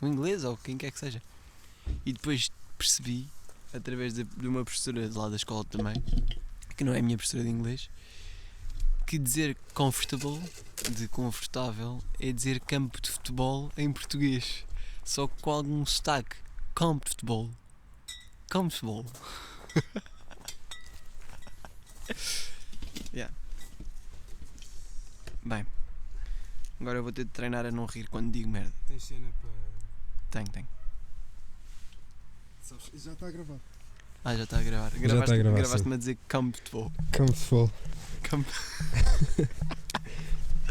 o inglês ou quem quer que seja. E depois percebi, através de uma professora de lá da escola também, que não é a minha professora de inglês, que dizer comfortable, de confortável, é dizer campo de futebol em português, só que com algum sotaque. Comfortable. Comfortable. Yeah. Bem, agora eu vou ter de treinar a não rir quando digo merda. Tens cena para. Tenho. Já está a gravar. Ah, já está a gravar. Já está a gravar, Gravaste-me a dizer comfortable. Campo de futebol.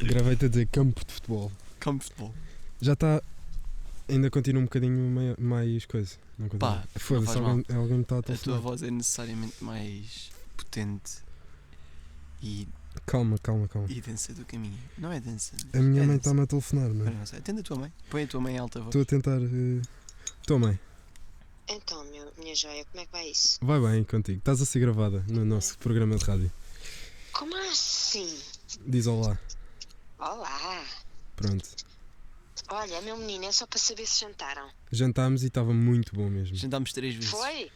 Gravei-te a dizer campo de futebol. Comfortable. Já está. Ainda continua um bocadinho mais coisa. Não continua. Pá, Foda-se, não faz alguém me está a A tua telefonar. voz é necessariamente mais potente e Calma. densa do que a minha. Não é densa. A minha é mãe densa. está-me a telefonar, Olha, mano. não sei. Atende a tua mãe. Põe a tua mãe em alta voz. Estou a tentar. Tua mãe, Então, minha joia, como é que vai isso? vai bem contigo. Estás a ser gravada no nosso programa de rádio. Como assim? Diz olá. Olá! Pronto. Olha, meu menino, é só para saber se jantaram. Jantámos e estava muito bom mesmo. Jantámos 3 vezes. Foi?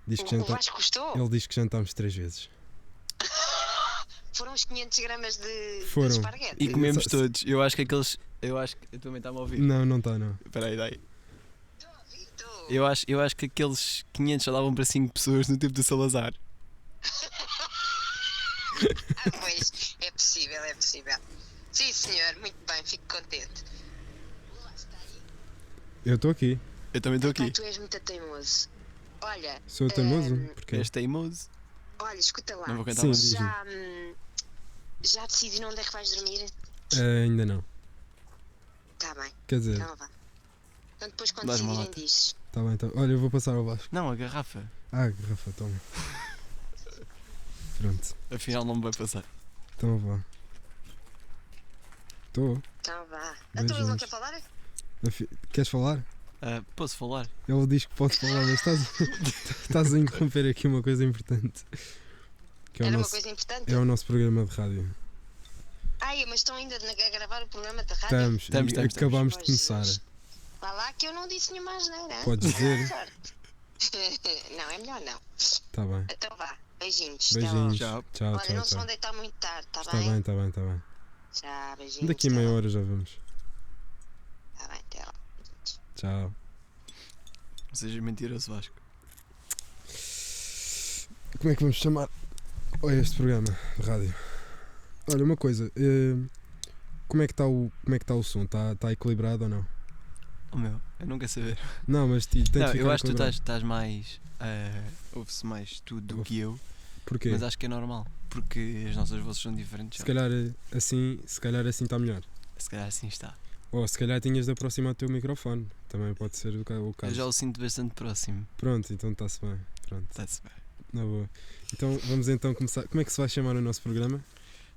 Diz que O janta... Vasco gostou? Ele diz que jantámos 3 vezes. Foram os 500 gramas de Foram. esparguete? E comemos Só- todos. Eu acho que a tua mãe está-me a ouvir. Não está, não. Espera aí, daí. Duvido. Eu acho que aqueles 500 só davam para 5 pessoas no tempo do Salazar. Pois, é possível, é possível. Sim, senhor, muito bem, fico contente. Olá, está aí? Eu estou aqui. Eu também estou Epá, aqui. tu és muito teimoso. Olha, Sou teimoso? Porquê? És teimoso. olha, escuta lá. Não vou cantar Sim, mais. diz-me. Já decidiram onde é que vais dormir? Ainda não. Tá bem, Quer dizer, então vá. Então depois quando Dás-me uma decidirem lata. dizes. está bem, tá. Olha, eu vou passar ao Vasco. Não, a garrafa. Garrafa, toma. Pronto. Afinal não me vai passar. Então vá. Estou. Então vá. Então ele não Beijinhos. quer falar? Queres falar? Posso falar? Ele diz que pode falar, mas estás a interromper aqui uma coisa importante. Que é o Era uma nosso, coisa importante? é o nosso programa de rádio. Ai, mas estão ainda a gravar o programa de rádio? Estamos. Estamos. Acabámos de Pois, começar. mas vá lá que eu não disse nenhuma asneira. Podes dizer. Sorte. Não, é melhor não. Está bem. Então vá. Beijinhos. Até Beijinhos. logo. Tchau. Olha, não se vão Tchau. deitar muito tarde, tá Está bem? bem, está bem, está bem. Tchau, beijinhos. Daqui a até meia logo. hora já vamos. Tá bem, até logo. Tchau. Não sejas mentiroso, Vasco. Como é que vamos chamar este programa de rádio? Olha, uma coisa. Como é que está o som? Está equilibrado ou não? Oh meu, eu não quero saber. Não, mas tem de Não, ficar eu acho que tu equilibrado. estás mais. Ouve-se mais tu do que eu. Porquê? Mas acho que é normal. Porque as nossas vozes são diferentes. Se calhar assim está melhor. Se calhar assim está. Ou se calhar tinhas de aproximar o teu microfone. Também pode ser o Eu caso. já o sinto bastante próximo. Pronto, então está-se bem. Pronto, Está-se bem. na boa. Então vamos então começar. Como é que se vai chamar o nosso programa?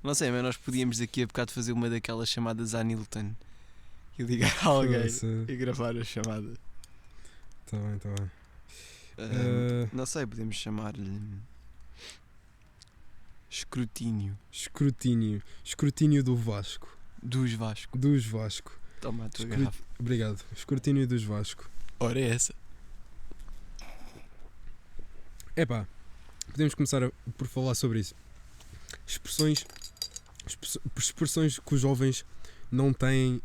Não sei, mas nós podíamos daqui a bocado fazer uma daquelas chamadas à Nilton e ligar a alguém Foda-se. e gravar a chamada. Está bem, está bem. Não sei, podemos chamar-lhe escrutínio Escrutínio. Escrutínio do Vasco. dos Vasco. Dos Vasco. Toma a tua Escru- garrafa. Obrigado. Escrutínio dos Vasco. Ora é essa. Epá, podemos começar por falar sobre isso. Expressões que os jovens não têm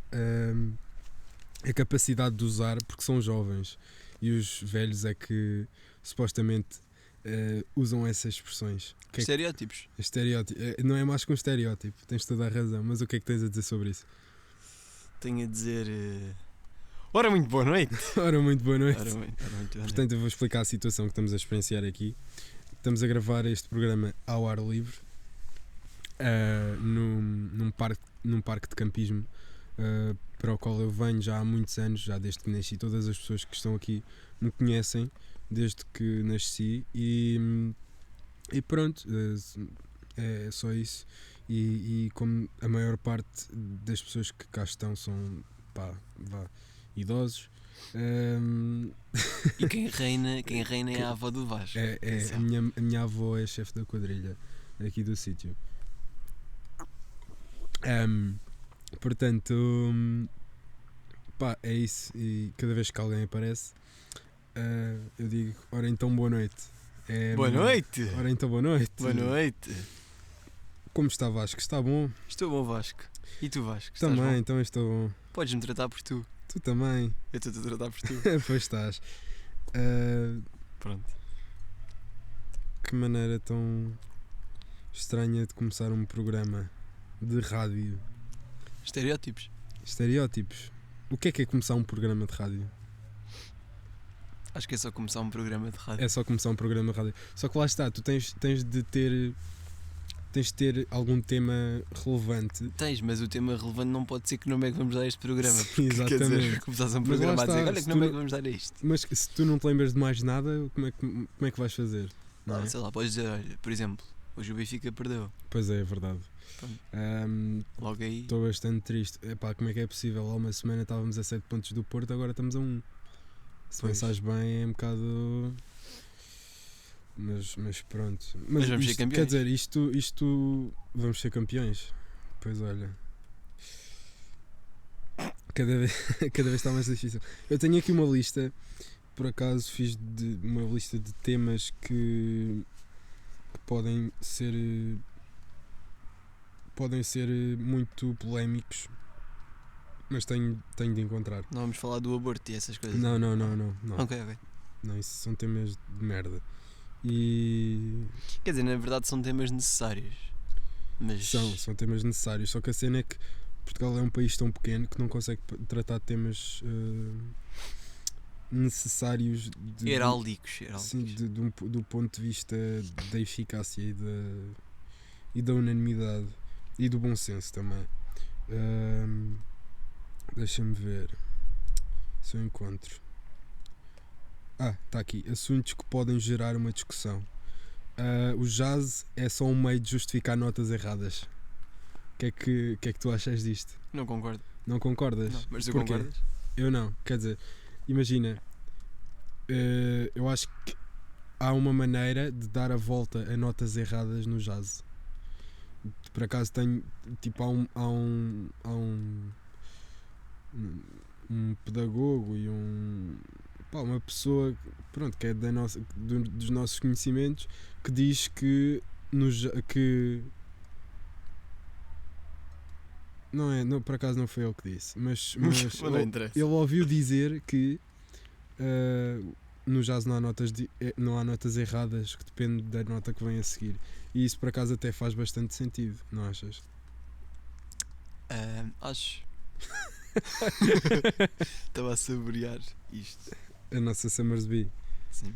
a capacidade de usar porque são jovens. E os velhos é que supostamente usam essas expressões. Estereótipos. Estereótipo. Não é mais que um estereótipo, tens toda a razão. Mas o que é que tens a dizer sobre isso? Tenho a dizer. Ora, muito boa noite. Ora, muito boa noite. Ora, muito boa noite. Portanto, eu vou explicar a situação que estamos a experienciar aqui. Estamos a gravar este programa ao ar livre, num parque de campismo, para o qual eu venho já há muitos anos, já desde que nasci. Todas as pessoas que estão aqui me conhecem desde que nasci e pronto, é só isso. E como a maior parte das pessoas que cá estão são idosos, E quem reina é a avó do Vasco. a minha avó é chefe da quadrilha aqui do sítio. Portanto, Pá, é isso. E cada vez que alguém aparece, eu digo, ora então boa noite. Boa noite! Ora então boa noite. Boa noite! Como está, Vasco? Está bom? Estou bom, Vasco. E tu, Vasco? Estás Também, bom? então estou bom. Podes-me tratar por tu. Tu também. Eu estou-te a tratar por tu. Pois estás. Pronto. Que maneira tão estranha de começar um programa de rádio. Estereótipos. Estereótipos. O que é começar um programa de rádio? Acho que é só começar um programa de rádio. É só começar um programa de rádio. Só que lá está, tu tens de ter algum tema relevante. Tens, mas o tema relevante não pode ser que nome é que vamos dar a este programa. Sim, Quer exatamente. dizer, começares um Mas programa lá a dizer, está, olha se que nome é tu que vamos dar a isto. Mas se tu não te lembras de mais nada, como é que vais fazer? Não é? Sei lá, podes dizer, olha, por exemplo, hoje o Benfica perdeu. Pois é verdade. Pronto. Estou Logo aí, bastante triste. Epá, como é que é possível? Há uma semana estávamos a 7 pontos do Porto, agora estamos a 1. Se Pois. pensares bem, é um bocado. Mas pronto. Mas vamos ser isto, campeões. quer dizer, isto. Vamos ser campeões. Pois olha. Cada vez está mais difícil. Eu tenho aqui uma lista. Por acaso fiz uma lista de temas que podem ser muito polémicos, mas tenho de encontrar. não vamos falar do aborto e essas coisas. Não. Ok. Não, isso são temas de merda. E Quer dizer, na verdade são temas necessários. Mas são temas necessários. Só que a cena é que Portugal é um país tão pequeno que não consegue tratar de temas necessários heráldigos. Sim, do ponto de vista da eficácia e da unanimidade e do bom senso também. Deixa-me ver se eu encontro. Está aqui. Assuntos que podem gerar uma discussão. O jazz é só um meio de justificar notas erradas. O que é que tu achas disto? Não concordo. Não concordas? Não, mas tu Porquê? concordas? Eu não. Quer dizer, imagina, eu acho que há uma maneira de dar a volta a notas erradas no jazz. Por acaso tenho, tipo, há um pedagogo e uma pessoa, pronto, que é dos nossos conhecimentos, que diz que não, por acaso não foi ele que disse, mas Não interessa. ele ouviu dizer que no jazz não há notas erradas, que depende da nota que vem a seguir. E isso por acaso até faz bastante sentido, não achas? Acho. Estava a saborear isto. A nossa Summersby. Sim.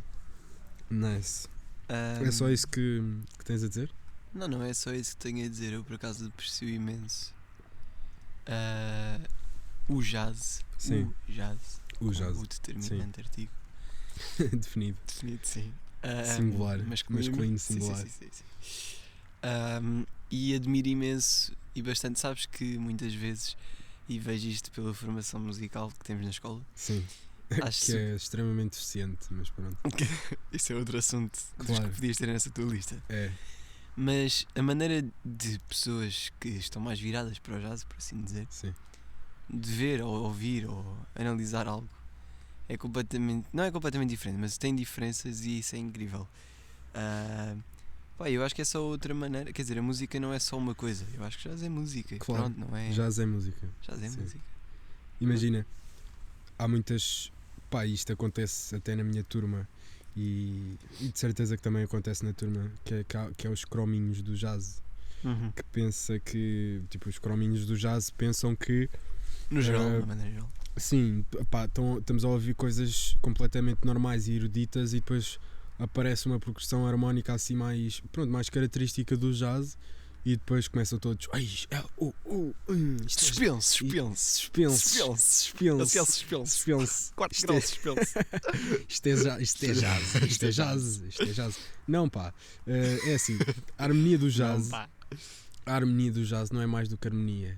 Nice. É só isso que tens a dizer? Não é só isso que tenho a dizer. Eu por acaso aprecio imenso o jazz. Sim. O O jazz. O determinante artigo. Definido. Definido, sim. Singular. Masculino singular. Sim. E admiro imenso e bastante. Sabes que muitas vezes, e vejo isto pela formação musical que temos na escola, Sim. acho Que é extremamente eficiente, mas pronto. isso é outro assunto dos Claro. que podias ter nessa tua lista. É. Mas a maneira de pessoas que estão mais viradas para o jazz, por assim dizer, Sim. de ver ou ouvir ou analisar algo, é completamente, não é completamente diferente, mas tem diferenças e isso é incrível. Eu acho que é só outra maneira, quer dizer, a música não é só uma coisa, eu acho que jazz é música. Claro. Pronto, não é? Jazz é música. Jazz é Sim. música. Imagina, há muitas. Isto acontece até na minha turma e de certeza que também acontece na turma, que é os crominhos do jazz. Que pensa que, tipo, os crominhos do jazz pensam que. No geral, na maneira geral. Sim, estamos a ouvir coisas completamente normais e eruditas e depois aparece uma progressão harmónica assim mais característica do jazz e depois começam todos Suspense. Quarto grau de suspense. Isto é jazz. Não, é assim, a harmonia do jazz não é mais do que harmonia,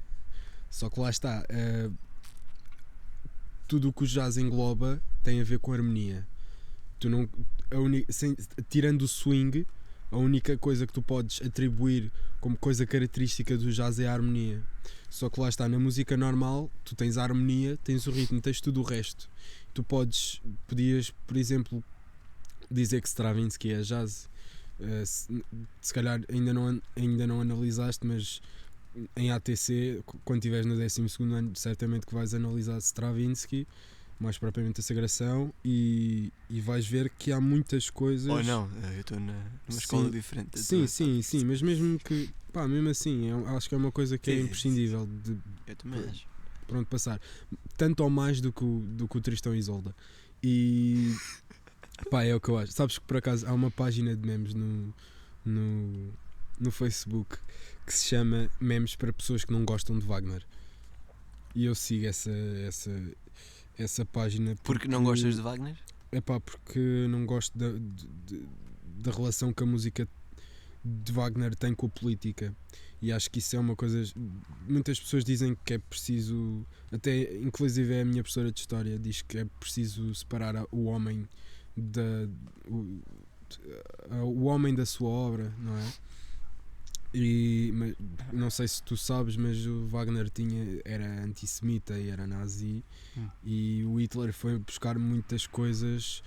só que lá está, tudo o que o jazz engloba tem a ver com harmonia. Tu não, tirando o swing, A única coisa que tu podes atribuir como coisa característica do jazz é a harmonia. Só que lá está, na música normal, tu tens a harmonia, tens o ritmo, tens tudo o resto. Tu podias, por exemplo, dizer que Stravinsky é jazz. Se calhar ainda não analisaste, mas em ATC, quando estiveres no 12º ano, certamente que vais analisar Stravinsky, mais propriamente a Sagração, e vais ver que há muitas coisas. Ou não, eu estou numa escola diferente. da tua. Sim, mas mesmo que, pá, mesmo assim, acho que é uma coisa que é Sim, imprescindível de Eu também acho. pronto passar, tanto ou mais do que o Tristão e Isolda. E pá, é o que eu acho. Sabes que por acaso há uma página de memes no Facebook que se chama Memes para pessoas que não gostam de Wagner, e eu sigo essa página Porque não gostas de Wagner? é pá, porque não gosto da relação que a música de Wagner tem com a política, e acho que isso é uma coisa. Muitas pessoas dizem que é preciso, até inclusive é a minha professora de história, diz que é preciso separar o homem o homem da sua obra, não é? Mas, não sei se tu sabes, mas o Wagner era antissemita e era nazi, e o Hitler foi buscar muitas coisas,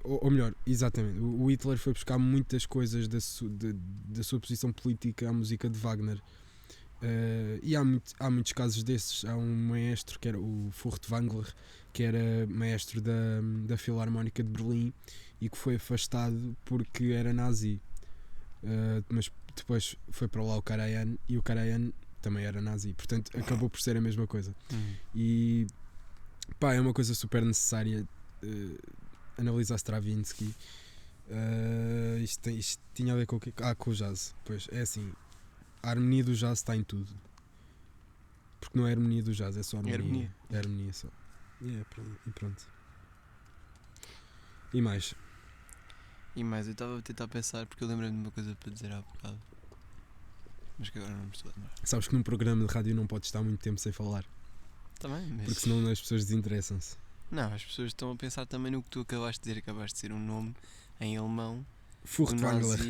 ou melhor, exatamente, o Hitler foi buscar muitas coisas da sua posição política à música de Wagner. E há muitos casos desses. Há um maestro que era o Furtwängler, que era maestro da Filarmónica de Berlim e que foi afastado porque era nazi. Mas depois foi para lá o Karajan, e o Karajan também era nazi, portanto acabou por ser a mesma coisa. E pá, é uma coisa super necessária analisar Stravinsky. Isto tinha a ver com o quê? Com o jazz. Pois é assim, a harmonia do jazz está em tudo, porque não é a harmonia do jazz, é só harmonia. É harmonia só. E pronto. E mais? Eu estava a tentar pensar, porque eu lembrei-me de uma coisa para dizer há bocado, mas que agora não me estou a lembrar. Sabes que num programa de rádio não podes estar muito tempo sem falar, Também, mas... porque senão as pessoas desinteressam-se. Não, as pessoas estão a pensar também no que tu acabaste de dizer. Acabaste de dizer um nome em alemão. Furtwängler. As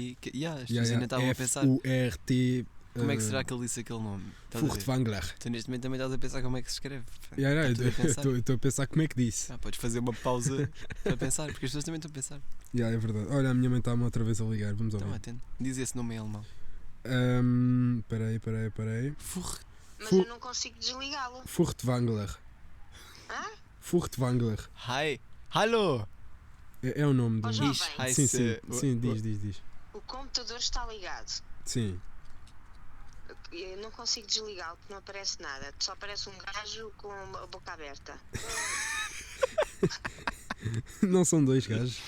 pessoas ainda estavam a pensar F-U-R-T. como é que será que ele disse aquele nome. Furtwängler. Tu neste momento também estás a pensar como é que se escreve. Estou a pensar como é que disse. Podes fazer uma pausa para pensar, porque as pessoas também estão a pensar. É verdade. Olha, a minha mãe está-me outra vez a ligar. Vamos Então ouvir. atende. Diz esse nome em alemão. Peraí. Mas eu não consigo desligá-lo. Furtwängler. Hã? Furtwängler. Hi! Hallo! É o nome do. Ó, jovem. Sim, diz. O computador está ligado. Sim. Eu não consigo desligá-lo porque não aparece nada. Só aparece um gajo com a boca aberta. Não são dois gajos.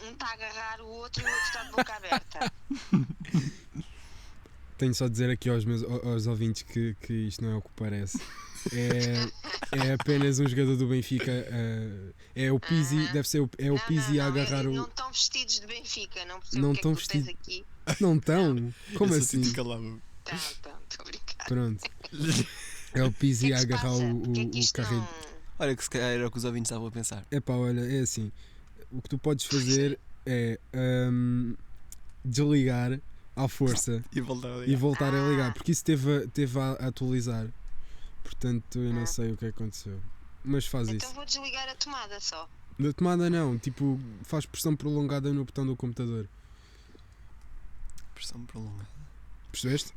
Um está a agarrar o outro e o outro está de boca aberta. Tenho só a dizer aqui aos ouvintes que isto não é o que parece. É apenas um jogador do Benfica. É o Pizzi, deve ser o Pizzi a agarrar o. Não estão vestidos de Benfica, não percebo Não o que é estão que tu tens vestidos. aqui. Não estão? Como assim? Tá, estou a brincar. Pronto. É o Pizzi O a que é que se agarrar passa? o Que é que isto carrinho. Olha, que se calhar era o que os ouvintes estavam a pensar. Epá, olha, é assim. O que tu podes fazer é desligar à força E voltar a e voltar a ligar, porque isso teve a atualizar. Portanto, eu não sei o que aconteceu. Mas faz Então isso. vou desligar a tomada só. Da tomada não, tipo, faz pressão prolongada no botão do computador. Pressão prolongada. Percebeste?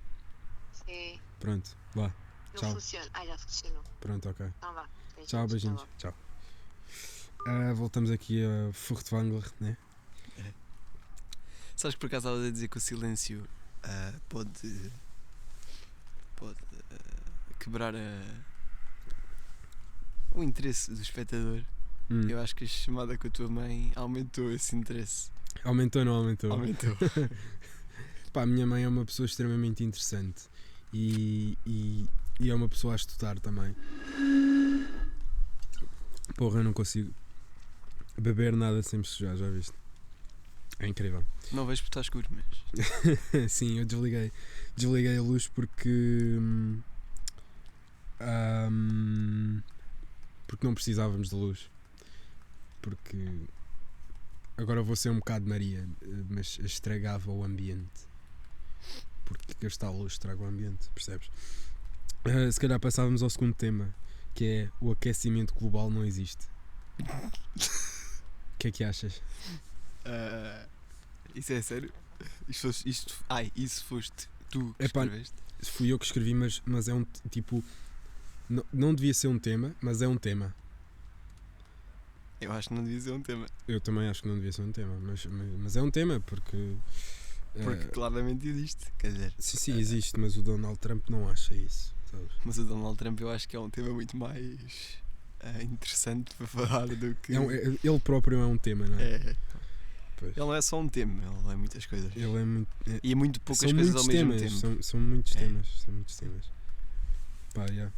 Sim. Pronto, vá. Não Tchau. funciona. Já funcionou. Pronto, ok. Então vá. Tchau, beijinhos. Tchau. Voltamos aqui a Furtwängler, né? Sabes que por acaso estava a dizer que o silêncio pode quebrar o interesse do espectador. Eu acho que a chamada com a tua mãe aumentou esse interesse. Aumentou ou não aumentou? Aumentou. Pá, a minha mãe é uma pessoa extremamente interessante e é uma pessoa a estudar também. Porra, eu não consigo beber nada sem me sujar, já viste? É incrível. Não vejo porque está escuro, mas... Sim, eu desliguei a luz porque porque não precisávamos de luz, porque agora vou ser um bocado Maria, mas estragava o ambiente. Porque gastar luz estraga o ambiente, percebes? Se calhar passávamos ao segundo tema, que é o aquecimento global não existe. O que é que achas? Isso é sério? Isso foste tu que Epá, escreveste? Fui eu que escrevi, mas é um tipo. Não devia ser um tema, mas é um tema. Eu acho que não devia ser um tema. Eu também acho que não devia ser um tema, mas é um tema porque. Porque claramente existe. Quer dizer, Sim, existe, mas o Donald Trump não acha isso, sabes? mas o Donald Trump eu acho que é um tema muito mais interessante para falar do que. Ele próprio é um tema, não é? É. Pois. Ele não é só um tema, ele é muitas coisas. Ele é muito. E é muito poucas são coisas muitos ao mesmo temas, tempo. são muitos É. temas. São muitos temas. Pá, yeah.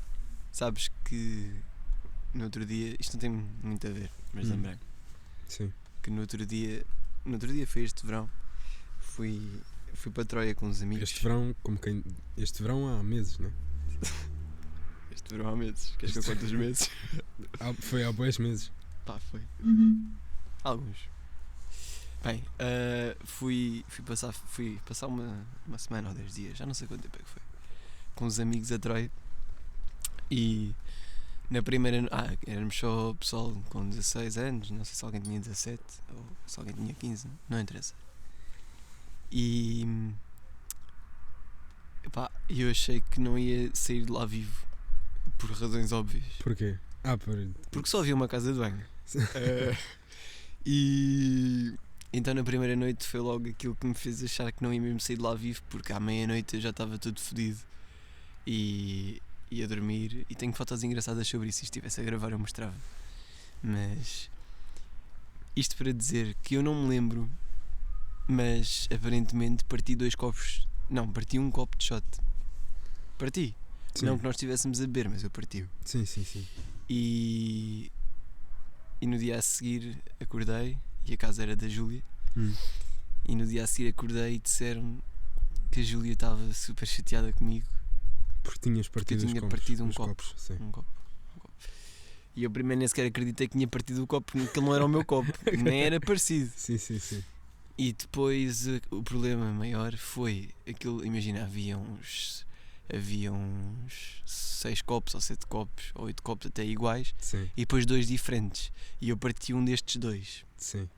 Sabes que no outro dia, isto não tem muito a ver, mas lembrei Sim. que no outro dia foi este verão, fui para Troia com uns amigos. Este verão há meses, né? Este verão há meses, queres que eu conte os meses? Foi há bués meses. Pá, foi. Alguns. Bem, fui passar uma semana ou 10 dias, já não sei quanto tempo é que foi, com uns amigos a Troia. E na primeira. Éramos só pessoal com 16 anos, não sei se alguém tinha 17 ou se alguém tinha 15, não interessa. E. Epá, eu achei que não ia sair de lá vivo, por razões óbvias. Porquê? Porque só havia uma casa de banho. E. Então na primeira noite foi logo aquilo que me fez achar que não ia mesmo sair de lá vivo, porque à meia-noite eu já estava todo fodido e ia dormir. E tenho fotos engraçadas sobre isso, se estivesse a gravar eu mostrava. Mas isto para dizer que eu não me lembro, mas aparentemente parti parti um copo de shot. Parti. Sim. Não que nós estivéssemos a beber, mas eu parti. Sim. E no dia a seguir acordei, e a casa era da Júlia, e no dia a seguir acordei e disseram que a Júlia estava super chateada comigo Porque tinhas porque eu partido tinha os copos, partido um os copo. copos, sim. Um copo. E eu primeiro nem sequer acreditei que tinha partido o copo, porque ele não era o meu copo, nem era parecido. Sim. E depois o problema maior foi aquilo, imagina, havia uns 6 copos ou 7 copos ou 8 copos até iguais, Sim. e depois 2 diferentes, e eu parti um destes 2. Sim.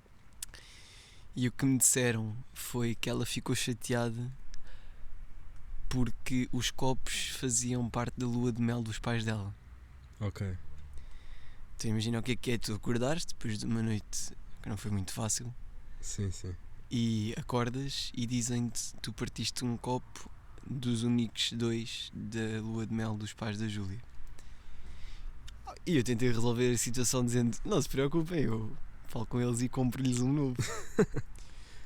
E o que me disseram foi que ela ficou chateada porque os copos faziam parte da lua de mel dos pais dela. Ok. Então imagina o que é tu acordares depois de uma noite que não foi muito fácil Sim. e acordas e dizem-te tu partiste um copo dos únicos 2 da lua de mel dos pais da Júlia. E eu tentei resolver a situação dizendo, não se preocupem, eu falo com eles e compro-lhes um novo.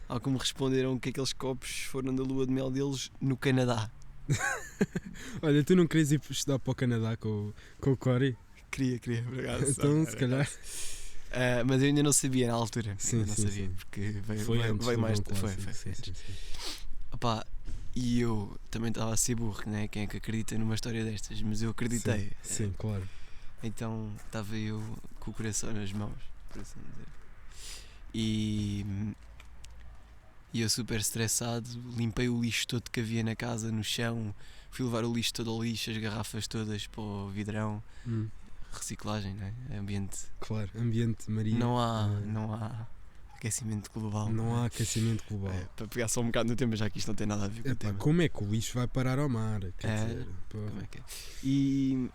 Ao que me responderam que aqueles copos foram da lua de mel deles no Canadá. Olha, tu não querias ir estudar para o Canadá com o Corey? Queria, por acaso. Então, se calhar. Mas eu ainda não sabia na altura. Sim, Ainda não sim, sabia, sim. porque veio Foi mais. um Foi clássico, antes. sim. Opá, e eu também estava a ser burro, né? Quem é que acredita numa história destas? Mas eu acreditei. Sim, claro. Então estava eu com o coração nas mãos, por assim dizer. E eu super estressado, limpei o lixo todo que havia na casa, no chão, fui levar o lixo todo ao lixo, as garrafas todas para o vidrão, reciclagem, né? Ambiente. Claro, ambiente Maria. Não há aquecimento global. Não há aquecimento global. Para pegar só um bocado no tema, já que isto não tem nada a ver com o tema. Como é que o lixo vai parar ao mar? Quer dizer, Como é que é? E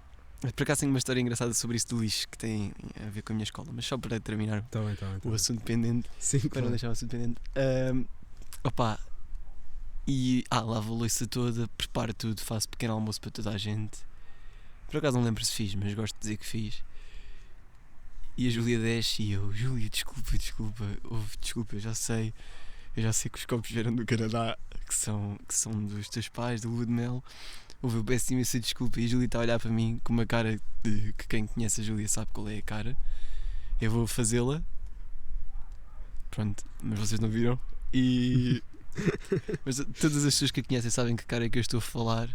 por acaso tenho uma história engraçada sobre isso do lixo que tem a ver com a minha escola, mas só para terminar Tá bem. o assunto pendente, Sim, para não claro. deixar o assunto pendente. Opá, e lavo a louça toda, preparo tudo, faço pequeno almoço para toda a gente. Por acaso não lembro se fiz, mas gosto de dizer que fiz. E a Júlia desce e eu, Júlia, desculpa, eu já sei que os copos vieram do Canadá, que são dos teus pais, da lua de mel. Eu peço imensa desculpa. E a Júlia está a olhar para mim com uma cara de que quem conhece a Júlia sabe qual é a cara. Eu vou fazê-la. Pronto, mas vocês não viram. Mas todas as pessoas que a conhecem sabem que cara é que eu estou a falar.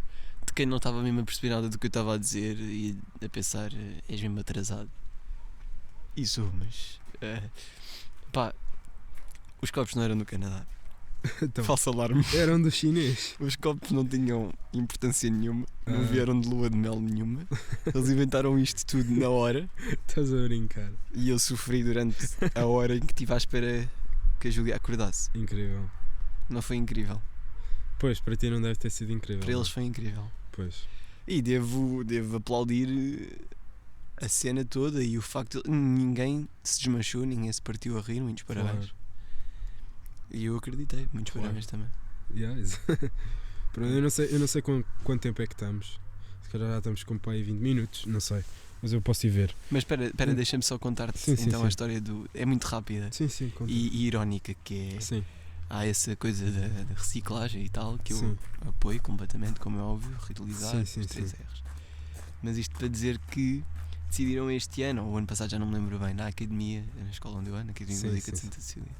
De quem não estava mesmo a perceber nada do que eu estava a dizer e a pensar, és mesmo atrasado. E sou, mas pá, Os copos não eram do Canadá. Então, Falso alarme. eram do chinês. Os copos não tinham importância nenhuma, não Ah. vieram de lua de mel nenhuma. Eles inventaram isto tudo na hora Estás a brincar. e eu sofri durante a hora em que estive à espera que a Júlia acordasse. Incrível. Não foi incrível? Pois, para ti não deve ter sido incrível. Para eles não? foi incrível. Pois. E devo aplaudir a cena toda e o facto de ninguém se desmanchou, ninguém se partiu a rir. Muitos parabéns. Claro. E eu acreditei. Muitos Claro. parabéns também. Yeah, Pronto, eu não sei com quanto tempo é que estamos. Se calhar já estamos com pai 20 minutos, não sei. Mas eu posso ir ver. Mas espera, deixa-me só contar-te Sim, sim, então sim. a história do. É muito rápida Sim, sim, conta. e irónica, que é. Sim, Há essa coisa da reciclagem e tal, que eu sim. apoio completamente, como é óbvio, reutilizar Sim, os sim, 3 sim. R's. Mas isto para dizer que decidiram este ano, ou o ano passado já não me lembro bem, na academia, na escola onde eu ando, na Academia Sim, Médica sim, de sim. Santa Cecília,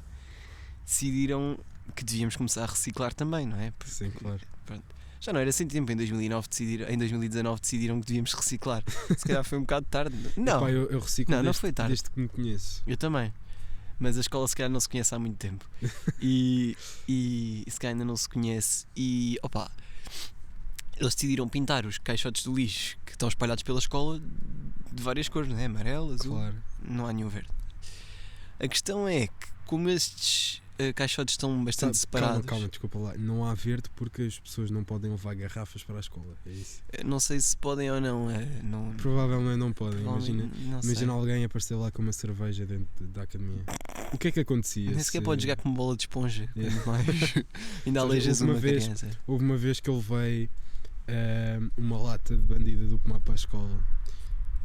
decidiram que devíamos começar a reciclar também, não é? Porque, Sim, claro. pronto, já não era assim tempo, em 2019 decidiram que devíamos reciclar. Se calhar foi um bocado tarde. Não, Epá, eu reciclo Não, não foi tarde. desde que me conheço. eu também. Mas a escola se calhar não se conhece há muito tempo. E se calhar ainda não se conhece. E opa, eles decidiram pintar os caixotes do lixo que estão espalhados pela escola de várias cores, não é? Amarelo, azul, Claro. não há nenhum verde. A questão é que, como estes caixotes estão bastante separados, Calma, desculpa lá. Não há verde porque as pessoas não podem levar garrafas para a escola. É isso. não sei se podem ou não. não Provavelmente não podem. Imagina, não sei. imagina alguém aparecer lá com uma cerveja dentro da academia. O que é que acontecia? Nem sequer se- pode jogar com uma bola de esponja. É. Quanto mais. Ainda Sabes, aleijas houve uma uma vez- criança. Houve uma vez que eu levei uma lata de bandida do pomar para a escola.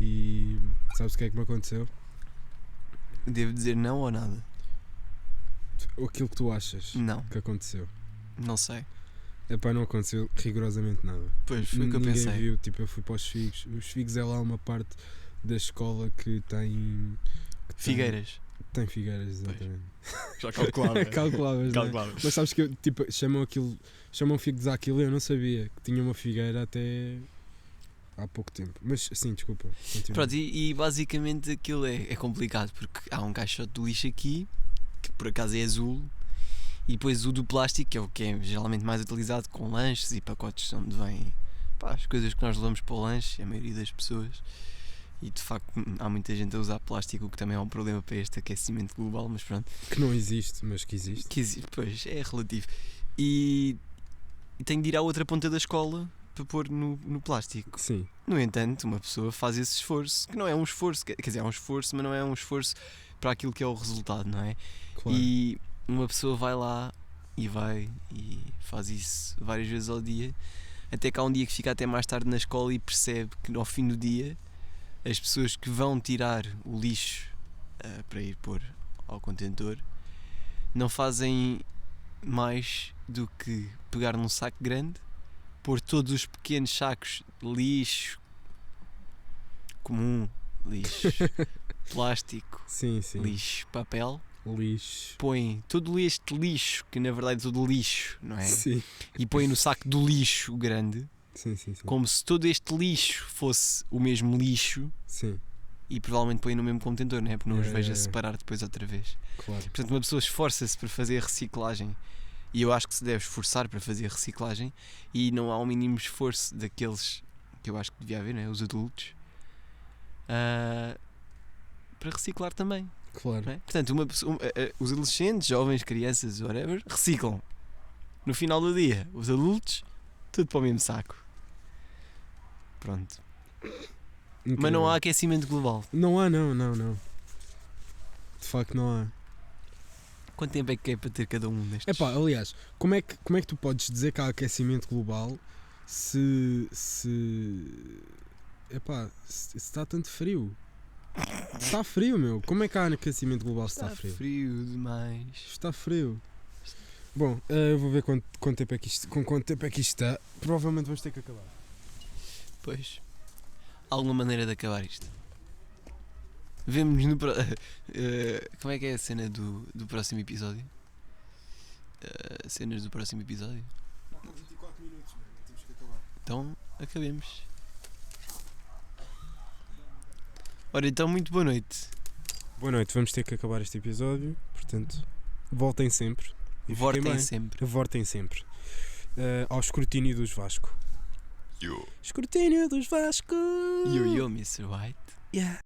E sabes o que é que me aconteceu? Devo dizer não ou nada? Aquilo que tu achas Não, que aconteceu. não sei. Epá, não aconteceu rigorosamente nada. Pois, foi o que eu Ninguém pensei. viu, tipo, eu fui para os Figos. Os Figos é lá uma parte da escola que tem. Figueiras. Tem figueiras, exatamente. Já calculava. Calculavas, não é? Mas sabes que tipo, chamam figos àquilo, eu não sabia que tinha uma figueira até há pouco tempo. Mas sim, desculpa. Continua. Pronto, e basicamente aquilo é complicado porque há um caixote de lixo aqui que por acaso é azul e depois o do plástico, que é o que é geralmente mais utilizado com lanches e pacotes onde vêm as coisas que nós levamos para o lanche, a maioria das pessoas. E de facto há muita gente a usar plástico, o que também é um problema para este aquecimento global, mas pronto. Que não existe, mas que existe. Pois, é relativo. E tenho de ir à outra ponta da escola para pôr no plástico. Sim, No entanto, uma pessoa faz esse esforço, que não é um esforço, quer dizer, é um esforço, mas não é um esforço para aquilo que é o resultado, não é? claro. E uma pessoa vai lá e faz isso várias vezes ao dia, até que há um dia que fica até mais tarde na escola e percebe que ao fim do dia as pessoas que vão tirar o lixo para ir pôr ao contentor não fazem mais do que pegar num saco grande, pôr todos os pequenos sacos de lixo comum, lixo plástico, Sim, sim. lixo papel, Lixo. põe todo este lixo, que na verdade é todo lixo, não é? Sim. E põe no saco do lixo grande, Sim, sim, sim. como se todo este lixo fosse o mesmo lixo, Sim, e provavelmente põe no mesmo contentor, não é? Porque não os É. vejo a separar depois outra vez. claro. Portanto, uma pessoa esforça-se para fazer reciclagem, e eu acho que se deve esforçar para fazer reciclagem, e não há um mínimo esforço daqueles que eu acho que devia haver, não é? Os adultos, para reciclar também, Claro. não é? Portanto, os adolescentes, jovens, crianças, whatever, reciclam. No final do dia, os adultos, tudo para o mesmo saco. Pronto. Mas não há aquecimento global. Não há, não. De facto não há. Quanto tempo é que é para ter cada um destes? Epá, aliás, como é que tu podes dizer que há aquecimento global se está tanto frio? Está frio, meu. Como é que há aquecimento global se está frio? frio demais. Está frio. Bom, eu vou ver com quanto tempo é que isto está. Provavelmente vamos ter que acabar. Pois. Há alguma maneira de acabar isto? Vemo-nos no. Como é que é a cena do próximo episódio? Cenas do próximo episódio? Não, 24 minutos, mano. Temos que acabar. Então, acabemos. Ora, então, muito boa noite. Boa noite, vamos ter que acabar este episódio. Portanto, Voltem sempre. E fiquem Votem bem. sempre. Votem sempre. Ao escrutínio dos Vasco. Escrutínio dos Vasco. Yo, Mr. White. Yeah.